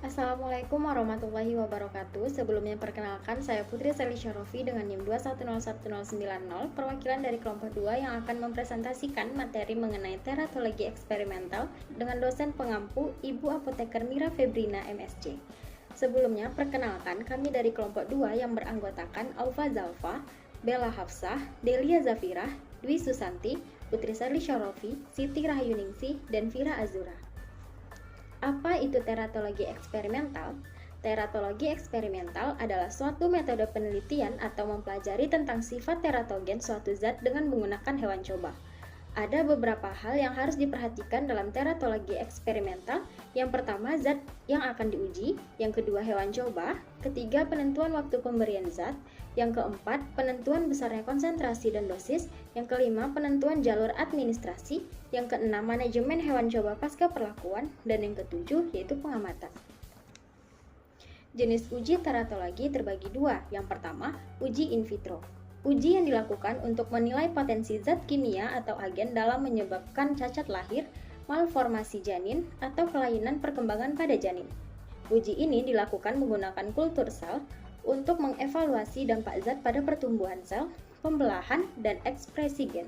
Assalamualaikum warahmatullahi wabarakatuh. Sebelumnya perkenalkan, saya Putri Selisha Rofi dengan NIM 2101090, perwakilan dari kelompok 2 yang akan mempresentasikan materi mengenai teratologi eksperimental dengan dosen pengampu Ibu Apoteker Mira Febrina MSc. Sebelumnya perkenalkan, kami dari kelompok 2 yang beranggotakan Aufa Zalfa, Bella Hafsah, Delia Zafirah, Dwi Susanti, Putri Selisha Rofi, Siti Rahyuningsih, dan Vira Azura. Apa itu teratologi eksperimental? Teratologi eksperimental adalah suatu metode penelitian atau mempelajari tentang sifat teratogen suatu zat dengan menggunakan hewan coba. Ada beberapa hal yang harus diperhatikan dalam teratologi eksperimental. Yang pertama, zat yang akan diuji. Yang kedua, hewan coba. Ketiga, penentuan waktu pemberian zat. Yang keempat, penentuan besarnya konsentrasi dan dosis. Yang kelima, penentuan jalur administrasi. Yang keenam, manajemen hewan coba pasca perlakuan. Dan yang ketujuh, yaitu pengamatan. Jenis uji teratologi terbagi dua. Yang pertama, uji in vitro. Uji yang dilakukan untuk menilai potensi zat kimia atau agen dalam menyebabkan cacat lahir, malformasi janin, atau kelainan perkembangan pada janin. Uji ini dilakukan menggunakan kultur sel untuk mengevaluasi dampak zat pada pertumbuhan sel, pembelahan, dan ekspresi gen.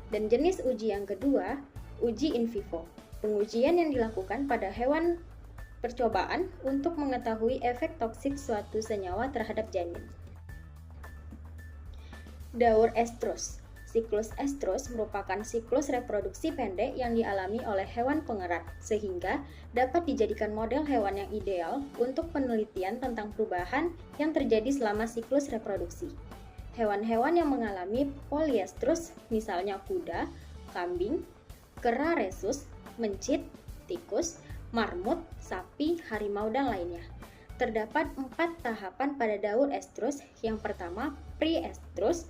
Dan jenis uji yang kedua, uji in vivo. Pengujian yang dilakukan pada hewan percobaan untuk mengetahui efek toksik suatu senyawa terhadap janin. Daur estrus. Siklus estrus merupakan siklus reproduksi pendek yang dialami oleh hewan pengerat, sehingga dapat dijadikan model hewan yang ideal untuk penelitian tentang perubahan yang terjadi selama siklus reproduksi. Hewan-hewan yang mengalami poliestrus, misalnya kuda, kambing, kera rhesus, mencit, tikus, marmut, sapi, harimau, dan lainnya. Terdapat 4 tahapan pada daur estrus. Yang pertama, pre-estrus,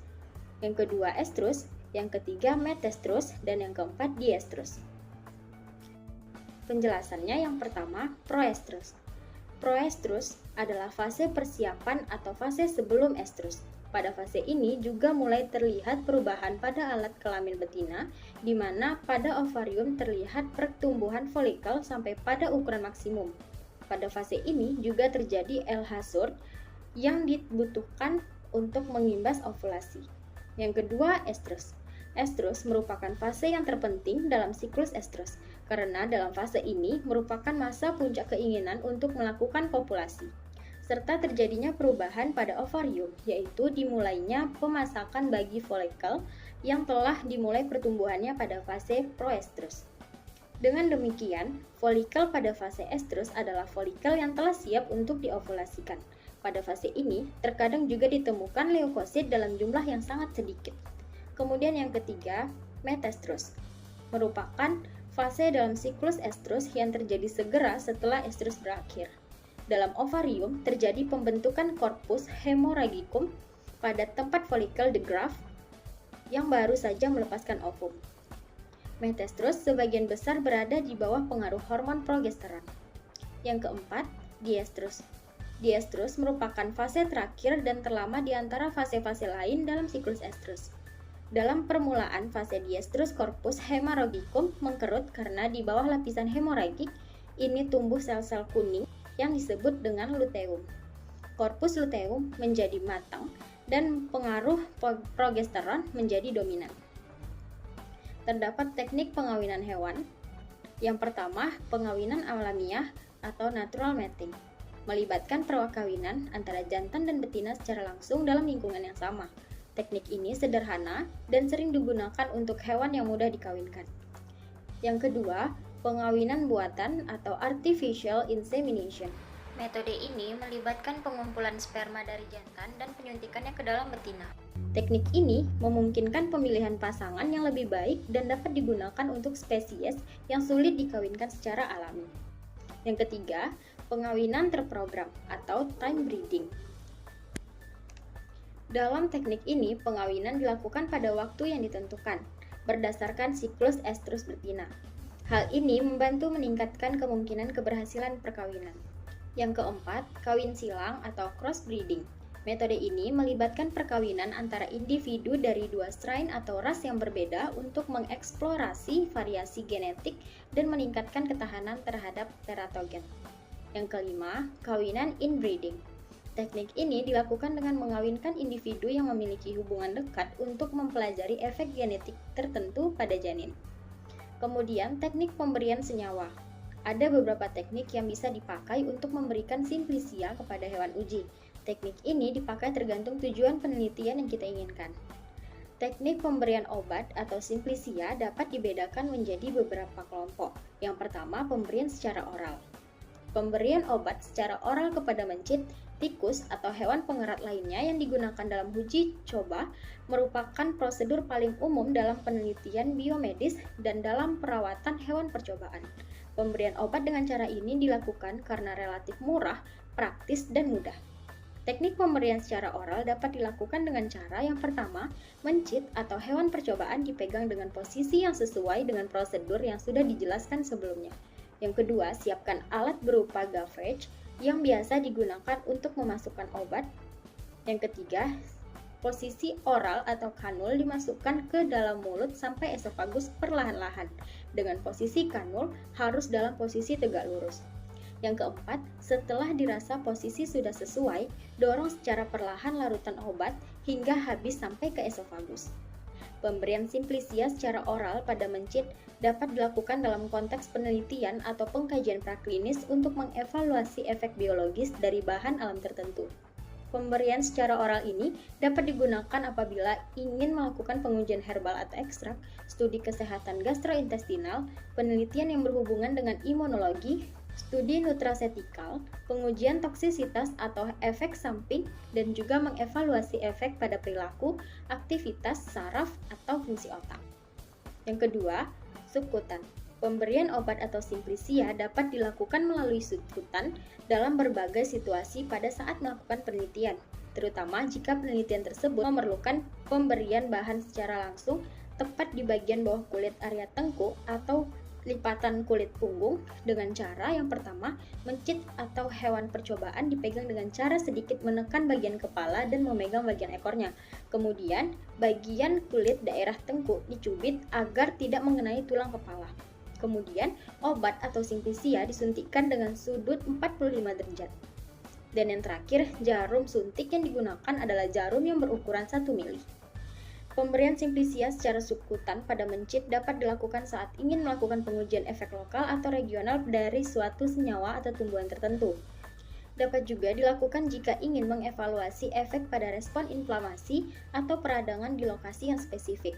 yang kedua estrus, yang ketiga metestrus, dan yang keempat diestrus. Penjelasannya yang pertama, proestrus. Proestrus adalah fase persiapan atau fase sebelum estrus. Pada fase ini juga mulai terlihat perubahan pada alat kelamin betina, di mana pada ovarium terlihat pertumbuhan folikel sampai pada ukuran maksimum. Pada fase ini juga terjadi L-Hazard yang dibutuhkan untuk mengimbas ovulasi. Yang kedua, estrus. Estrus merupakan fase yang terpenting dalam siklus estrus, karena dalam fase ini merupakan masa puncak keinginan untuk melakukan kopulasi, serta terjadinya perubahan pada ovarium, yaitu dimulainya pemasakan bagi folikel yang telah dimulai pertumbuhannya pada fase proestrus. Dengan demikian, folikel pada fase estrus adalah folikel yang telah siap untuk diovulasikan. Pada fase ini, terkadang juga ditemukan leukosit dalam jumlah yang sangat sedikit. Kemudian yang ketiga, metestrus. Merupakan fase dalam siklus estrus yang terjadi segera setelah estrus berakhir. Dalam ovarium, terjadi pembentukan korpus hemorrhagicum pada tempat folikel the graft yang baru saja melepaskan ovum. Metestrus sebagian besar berada di bawah pengaruh hormon progesteron. Yang keempat, diestrus. Diestrus merupakan fase terakhir dan terlama di antara fase-fase lain dalam siklus estrus. Dalam permulaan fase diestrus, korpus hemorrhagicum mengkerut karena di bawah lapisan hemorragik ini tumbuh sel-sel kuning yang disebut dengan luteum. Korpus luteum menjadi matang dan pengaruh progesteron menjadi dominan. Terdapat teknik pengawinan hewan. Yang pertama, pengawinan alamiah atau natural mating, melibatkan perkawinan antara jantan dan betina secara langsung dalam lingkungan yang sama. Teknik ini sederhana dan sering digunakan untuk hewan yang mudah dikawinkan. Yang kedua, pengawinan buatan atau artificial insemination. Metode ini melibatkan pengumpulan sperma dari jantan dan penyuntikannya ke dalam betina. Teknik ini memungkinkan pemilihan pasangan yang lebih baik dan dapat digunakan untuk spesies yang sulit dikawinkan secara alami. Yang ketiga, pengawinan terprogram atau time breeding. Dalam teknik ini, pengawinan dilakukan pada waktu yang ditentukan, berdasarkan siklus estrus betina. Hal ini membantu meningkatkan kemungkinan keberhasilan perkawinan. Yang keempat, kawin silang atau crossbreeding. Metode ini melibatkan perkawinan antara individu dari dua strain atau ras yang berbeda untuk mengeksplorasi variasi genetik dan meningkatkan ketahanan terhadap teratogen. Yang kelima, kawinan inbreeding. Teknik ini dilakukan dengan mengawinkan individu yang memiliki hubungan dekat untuk mempelajari efek genetik tertentu pada janin. Kemudian, teknik pemberian senyawa. Ada beberapa teknik yang bisa dipakai untuk memberikan simplisia kepada hewan uji. Teknik ini dipakai tergantung tujuan penelitian yang kita inginkan. Teknik pemberian obat atau simplisia dapat dibedakan menjadi beberapa kelompok. Yang pertama, pemberian secara oral. Pemberian obat secara oral kepada mencit, tikus, atau hewan pengerat lainnya yang digunakan dalam uji coba merupakan prosedur paling umum dalam penelitian biomedis dan dalam perawatan hewan percobaan. Pemberian obat dengan cara ini dilakukan karena relatif murah, praktis, dan mudah. Teknik pemberian secara oral dapat dilakukan dengan cara yang pertama, mencit atau hewan percobaan dipegang dengan posisi yang sesuai dengan prosedur yang sudah dijelaskan sebelumnya. Yang kedua, siapkan alat berupa gauge yang biasa digunakan untuk memasukkan obat. Yang ketiga, posisi oral atau kanul dimasukkan ke dalam mulut sampai esofagus perlahan-lahan. Dengan posisi kanul harus dalam posisi tegak lurus. Yang keempat, setelah dirasa posisi sudah sesuai, dorong secara perlahan larutan obat hingga habis sampai ke esofagus. Pemberian simplisia secara oral pada mencit dapat dilakukan dalam konteks penelitian atau pengkajian praklinis untuk mengevaluasi efek biologis dari bahan alam tertentu. Pemberian secara oral ini dapat digunakan apabila ingin melakukan pengujian herbal atau ekstrak, studi kesehatan gastrointestinal, penelitian yang berhubungan dengan imunologi, studi nutrasetikal, pengujian toksisitas atau efek samping, dan juga mengevaluasi efek pada perilaku, aktivitas, saraf, atau fungsi otak. Yang kedua, subkutan. Pemberian obat atau simplisia dapat dilakukan melalui subkutan dalam berbagai situasi pada saat melakukan penelitian, terutama jika penelitian tersebut memerlukan pemberian bahan secara langsung tepat di bagian bawah kulit area tengkuk atau lipatan kulit punggung dengan cara yang pertama, mencit atau hewan percobaan dipegang dengan cara sedikit menekan bagian kepala dan memegang bagian ekornya. Kemudian, bagian kulit daerah tengkuk dicubit agar tidak mengenai tulang kepala. Kemudian, obat atau simplisia disuntikkan dengan sudut 45 derajat. Dan yang terakhir, jarum suntik yang digunakan adalah jarum yang berukuran 1 mili. Pemberian simplisia secara subkutan pada mencit dapat dilakukan saat ingin melakukan pengujian efek lokal atau regional dari suatu senyawa atau tumbuhan tertentu. Dapat juga dilakukan jika ingin mengevaluasi efek pada respon inflamasi atau peradangan di lokasi yang spesifik.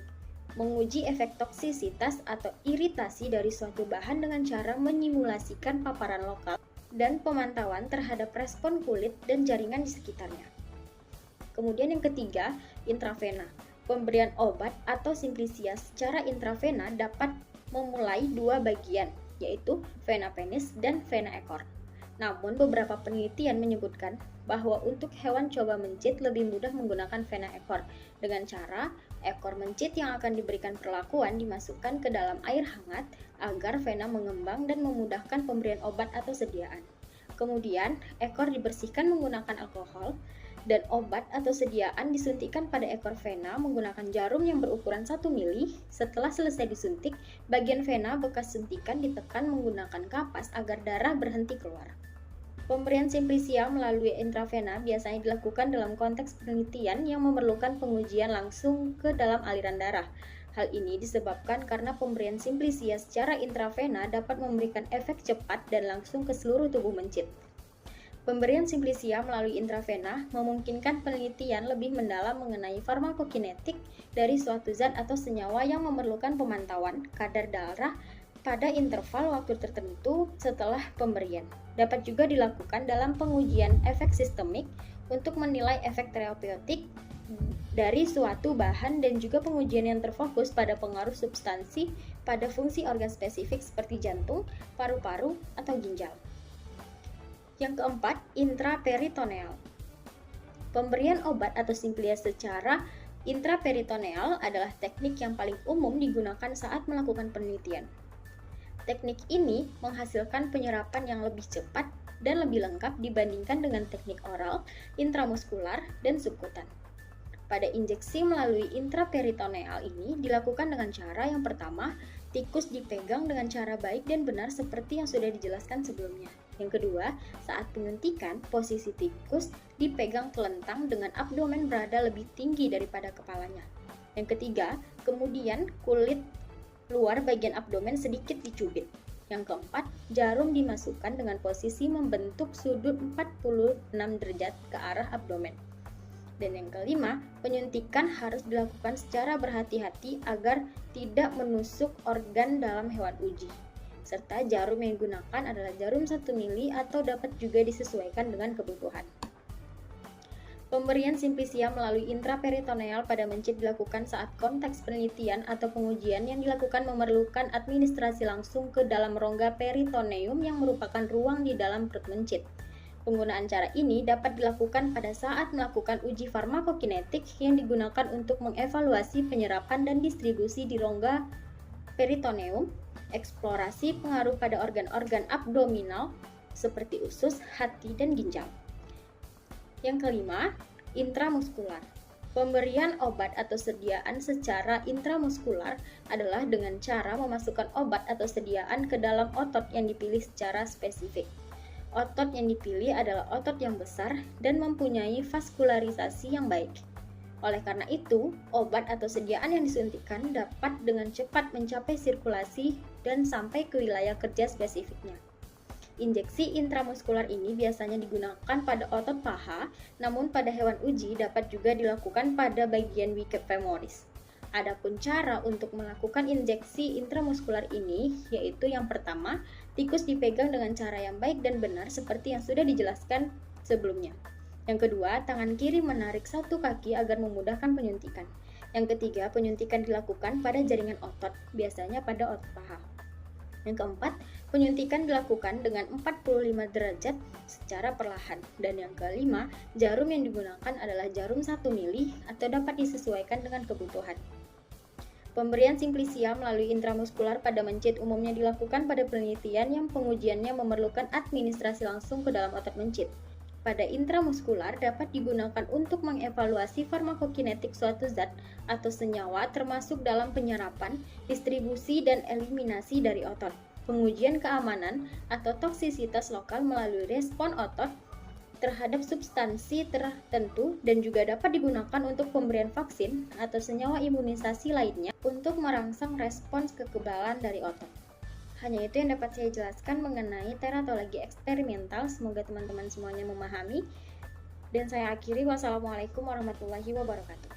Menguji efek toksisitas atau iritasi dari suatu bahan dengan cara menyimulasikan paparan lokal dan pemantauan terhadap respon kulit dan jaringan di sekitarnya. Kemudian yang ketiga, intravena. Pemberian obat atau simplisia secara intravena dapat memulai dua bagian, yaitu vena penis dan vena ekor. Namun beberapa penelitian menyebutkan bahwa untuk hewan coba mencit lebih mudah menggunakan vena ekor dengan cara ekor mencit yang akan diberikan perlakuan dimasukkan ke dalam air hangat agar vena mengembang dan memudahkan pemberian obat atau sediaan. Kemudian ekor dibersihkan menggunakan alkohol dan obat atau sediaan disuntikkan pada ekor vena menggunakan jarum yang berukuran 1 mili. Setelah selesai disuntik, bagian vena bekas suntikan ditekan menggunakan kapas agar darah berhenti keluar. Pemberian simplisia melalui intravena biasanya dilakukan dalam konteks penelitian yang memerlukan pengujian langsung ke dalam aliran darah. Hal ini disebabkan karena pemberian simplisia secara intravena dapat memberikan efek cepat dan langsung ke seluruh tubuh mencit. Pemberian simplisia melalui intravena memungkinkan penelitian lebih mendalam mengenai farmakokinetik dari suatu zat atau senyawa yang memerlukan pemantauan kadar darah pada interval waktu tertentu setelah pemberian. Dapat juga dilakukan dalam pengujian efek sistemik untuk menilai efek terapeutik dari suatu bahan dan juga pengujian yang terfokus pada pengaruh substansi pada fungsi organ spesifik seperti jantung, paru-paru, atau ginjal. Yang keempat, intraperitoneal. Pemberian obat atau simplisia secara intraperitoneal adalah teknik yang paling umum digunakan saat melakukan penelitian. Teknik ini menghasilkan penyerapan yang lebih cepat dan lebih lengkap dibandingkan dengan teknik oral, intramuskular, dan subkutan. Pada injeksi melalui intraperitoneal ini dilakukan dengan cara yang pertama, tikus dipegang dengan cara baik dan benar seperti yang sudah dijelaskan sebelumnya. Yang kedua, saat penyuntikan, posisi tikus dipegang telentang dengan abdomen berada lebih tinggi daripada kepalanya. Yang ketiga, kemudian kulit luar bagian abdomen sedikit dicubit. Yang keempat, jarum dimasukkan dengan posisi membentuk sudut 46 derajat ke arah abdomen. Dan yang kelima, penyuntikan harus dilakukan secara berhati-hati agar tidak menusuk organ dalam hewan uji. Serta jarum yang digunakan adalah jarum 1 mili atau dapat juga disesuaikan dengan kebutuhan. Pemberian simplisia melalui intraperitoneal pada mencit dilakukan saat konteks penelitian atau pengujian yang dilakukan memerlukan administrasi langsung ke dalam rongga peritoneum yang merupakan ruang di dalam perut mencit. Penggunaan cara ini dapat dilakukan pada saat melakukan uji farmakokinetik yang digunakan untuk mengevaluasi penyerapan dan distribusi di rongga peritoneum, eksplorasi pengaruh pada organ-organ abdominal seperti usus, hati, dan ginjal. Yang kelima, intramuskular. Pemberian obat atau sediaan secara intramuskular adalah dengan cara memasukkan obat atau sediaan ke dalam otot yang dipilih secara spesifik. Otot yang dipilih adalah otot yang besar dan mempunyai vaskularisasi yang baik. Oleh karena itu, obat atau sediaan yang disuntikkan dapat dengan cepat mencapai sirkulasi dan sampai ke wilayah kerja spesifiknya. Injeksi intramuskular ini biasanya digunakan pada otot paha, namun pada hewan uji dapat juga dilakukan pada bagian bicep femoris. Adapun cara untuk melakukan injeksi intramuskular ini, yaitu yang pertama, tikus dipegang dengan cara yang baik dan benar seperti yang sudah dijelaskan sebelumnya. Yang kedua, tangan kiri menarik satu kaki agar memudahkan penyuntikan. Yang ketiga, penyuntikan dilakukan pada jaringan otot, biasanya pada otot paha. Yang keempat, penyuntikan dilakukan dengan 45 derajat secara perlahan. Dan yang kelima, jarum yang digunakan adalah jarum 1 mili atau dapat disesuaikan dengan kebutuhan. Pemberian simplisia melalui intramuskular pada mencit umumnya dilakukan pada penelitian yang pengujiannya memerlukan administrasi langsung ke dalam otot mencit. Pada intramuskular dapat digunakan untuk mengevaluasi farmakokinetik suatu zat atau senyawa termasuk dalam penyerapan, distribusi, dan eliminasi dari otot, pengujian keamanan atau toksisitas lokal melalui respon otot terhadap substansi tertentu, dan juga dapat digunakan untuk pemberian vaksin atau senyawa imunisasi lainnya untuk merangsang respons kekebalan dari otot. Hanya itu yang dapat saya jelaskan mengenai teratologi eksperimental. Semoga teman-teman semuanya memahami. Dan saya akhiri, wassalamualaikum warahmatullahi wabarakatuh.